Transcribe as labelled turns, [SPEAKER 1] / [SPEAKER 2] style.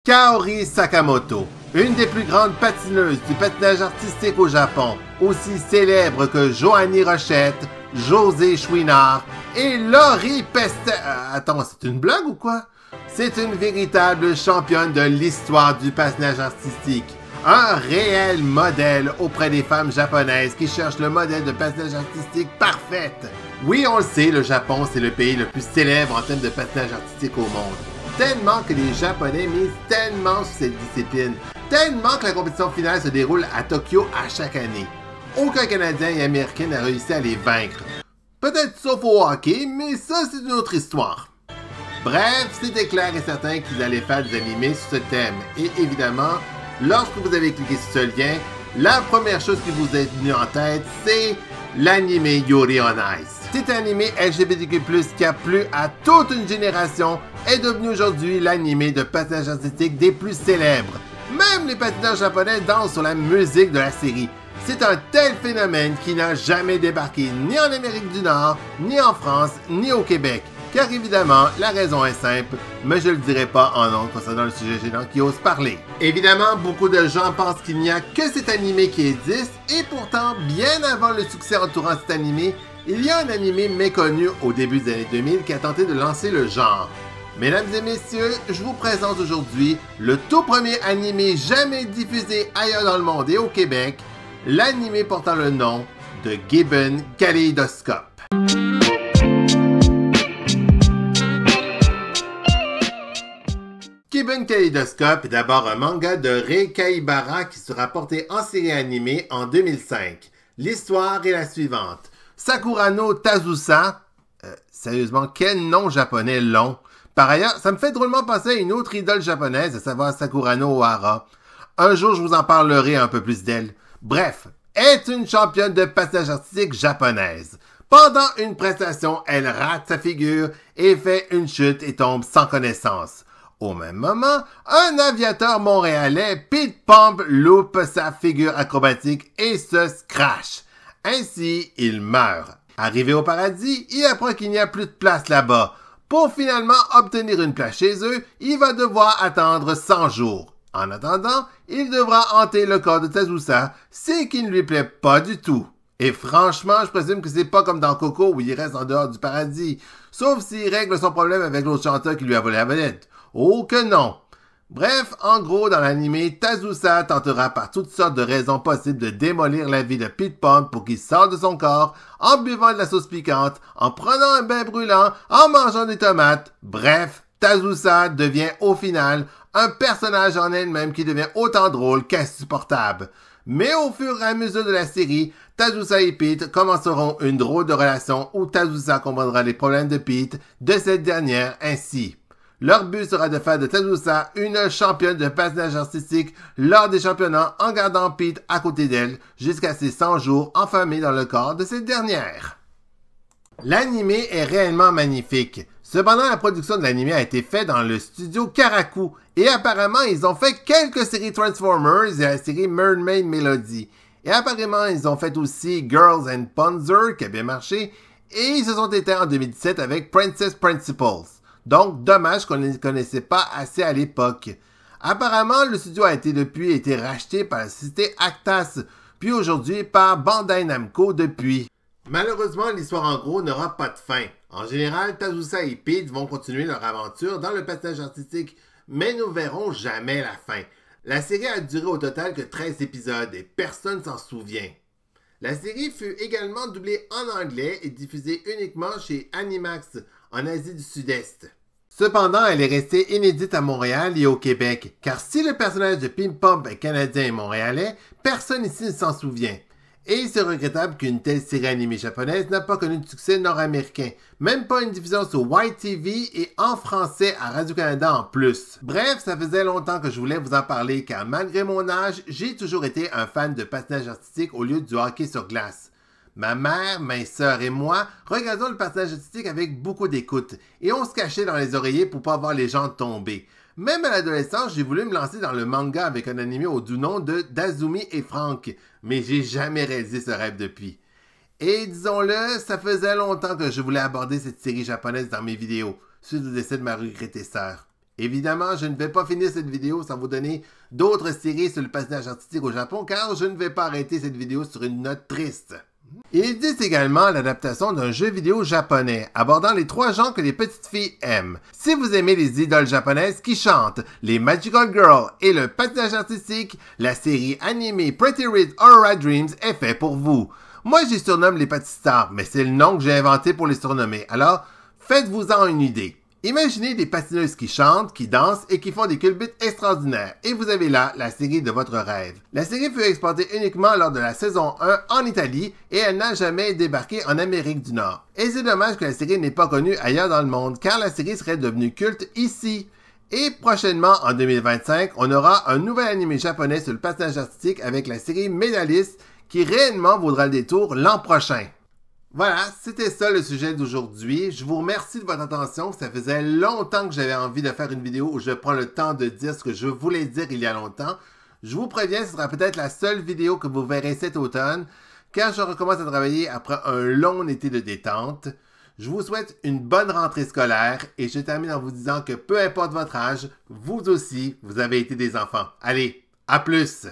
[SPEAKER 1] Kaori Sakamoto, une des plus grandes patineuses du patinage artistique au Japon, aussi célèbre que Joanie Rochette, José Chouinard et Laurie Pestel. Attends, c'est une blague ou quoi? C'est une véritable championne de l'histoire du patinage artistique. Un réel modèle auprès des femmes japonaises qui cherchent le modèle de patinage artistique parfaite. Oui, on le sait, le Japon, c'est le pays le plus célèbre en termes de patinage artistique au monde. Tellement que les Japonais misent tellement sur cette discipline, tellement que la compétition finale se déroule à Tokyo à chaque année. Aucun Canadien et Américain n'a réussi à les vaincre. Peut-être sauf au hockey, mais ça c'est une autre histoire. Bref, c'était clair et certain qu'ils allaient faire des animés sur ce thème. Et évidemment, lorsque vous avez cliqué sur ce lien, la première chose qui vous est venue en tête, c'est l'animé Yuri on Ice. Cet animé LGBTQ+, qui a plu à toute une génération, est devenu aujourd'hui l'animé de patinage artistique des plus célèbres. Même les patineurs japonais dansent sur la musique de la série. C'est un tel phénomène qui n'a jamais débarqué ni en Amérique du Nord, ni en France, ni au Québec. Car évidemment, la raison est simple, mais je le dirai pas en nom concernant le sujet gênant qui ose parler. Évidemment, beaucoup de gens pensent qu'il n'y a que cet animé qui existe, et pourtant, bien avant le succès entourant cet animé, il y a un animé méconnu au début des années 2000 qui a tenté de lancer le genre. Mesdames et messieurs, je vous présente aujourd'hui le tout premier animé jamais diffusé ailleurs dans le monde et au Québec, l'animé portant le nom de Gibbon Kaleidoscope. Gibbon Kaleidoscope est d'abord un manga de Rei Kaibara qui sera porté en série animée en 2005. L'histoire est la suivante. Sakurano Tazusa, sérieusement, quel nom japonais long. Par ailleurs, ça me fait drôlement penser à une autre idole japonaise, à savoir Sakurano Ohara. Un jour, je vous en parlerai un peu plus d'elle. Bref, est une championne de patinage artistique japonaise. Pendant une prestation, elle rate sa figure et fait une chute et tombe sans connaissance. Au même moment, un aviateur montréalais, Pete Pump, loupe sa figure acrobatique et se crash. Ainsi, il meurt. Arrivé au paradis, il apprend qu'il n'y a plus de place là-bas. Pour finalement obtenir une place chez eux, il va devoir attendre 100 jours. En attendant, il devra hanter le corps de Tazusa, ce qui ne lui plaît pas du tout. Et franchement, je présume que c'est pas comme dans Coco où il reste en dehors du paradis, sauf s'il règle son problème avec l'autre chanteur qui lui a volé la vedette. Oh que non! Bref, en gros, dans l'animé, Tazusa tentera par toutes sortes de raisons possibles de démolir la vie de Pete Pump pour qu'il sorte de son corps, en buvant de la sauce piquante, en prenant un bain brûlant, en mangeant des tomates. Bref, Tazusa devient au final un personnage en elle-même qui devient autant drôle qu'insupportable. Mais au fur et à mesure de la série, Tazusa et Pete commenceront une drôle de relation où Tazusa comprendra les problèmes de Pete, de cette dernière ainsi. Leur but sera de faire de Tazusa une championne de patinage artistique lors des championnats en gardant Pete à côté d'elle jusqu'à ses 100 jours enfermés dans le corps de cette dernière. L'animé est réellement magnifique. Cependant, la production de l'animé a été faite dans le studio Karakou et apparemment, ils ont fait quelques séries Transformers et la série Mermaid Melody. Et apparemment, ils ont fait aussi Girls and Panzer qui a bien marché et ils se sont éteints en 2017 avec Princess Principles. Donc, dommage qu'on ne les connaissait pas assez à l'époque. Apparemment, le studio a été racheté par la société Actas, puis aujourd'hui par Bandai Namco depuis. Malheureusement, l'histoire en gros n'aura pas de fin. En général, Tazusa et Pete vont continuer leur aventure dans le patinage artistique, mais nous verrons jamais la fin. La série a duré au total que 13 épisodes et personne s'en souvient. La série fut également doublée en anglais et diffusée uniquement chez Animax en Asie du Sud-Est. Cependant, elle est restée inédite à Montréal et au Québec, car si le personnage de Pete Pump est canadien et montréalais, personne ici ne s'en souvient. Et c'est regrettable qu'une telle série animée japonaise n'a pas connu de succès nord-américain, même pas une diffusion sur YTV et en français à Radio-Canada en plus. Bref, ça faisait longtemps que je voulais vous en parler, car malgré mon âge, j'ai toujours été un fan de patinage artistique au lieu du hockey sur glace. Ma mère, ma sœur et moi regardons le patinage artistique avec beaucoup d'écoute et on se cachait dans les oreillers pour pas voir les gens tomber. Même à l'adolescence, j'ai voulu me lancer dans le manga avec un animé au doux nom de Dazumi et Frank, mais j'ai jamais réalisé ce rêve depuis. Et disons-le, ça faisait longtemps que je voulais aborder cette série japonaise dans mes vidéos, suite au décès de ma regrettée sœur. Évidemment, je ne vais pas finir cette vidéo sans vous donner d'autres séries sur le patinage artistique au Japon, car je ne vais pas arrêter cette vidéo sur une note triste. Il existe également l'adaptation d'un jeu vidéo japonais, abordant les 3 genres que les petites filles aiment. Si vous aimez les idoles japonaises qui chantent, les Magical Girls et le patinage artistique, la série animée Pretty Read Aurora Dreams est fait pour vous. Moi, j'y surnomme les Patistars, mais c'est le nom que j'ai inventé pour les surnommer, alors faites-vous-en une idée. Imaginez des patineuses qui chantent, qui dansent et qui font des culbutes extraordinaires. Et vous avez là la série de votre rêve. La série fut exportée uniquement lors de la saison 1 en Italie et elle n'a jamais débarqué en Amérique du Nord. Et c'est dommage que la série n'ait pas connue ailleurs dans le monde, car la série serait devenue culte ici. Et prochainement, en 2025, on aura un nouvel animé japonais sur le patinage artistique avec la série Medalist qui réellement vaudra le détour l'an prochain. Voilà, c'était ça le sujet d'aujourd'hui. Je vous remercie de votre attention. Ça faisait longtemps que j'avais envie de faire une vidéo où je prends le temps de dire ce que je voulais dire il y a longtemps. Je vous préviens, ce sera peut-être la seule vidéo que vous verrez cet automne, car je recommence à travailler après un long été de détente. Je vous souhaite une bonne rentrée scolaire et je termine en vous disant que peu importe votre âge, vous aussi, vous avez été des enfants. Allez, à plus!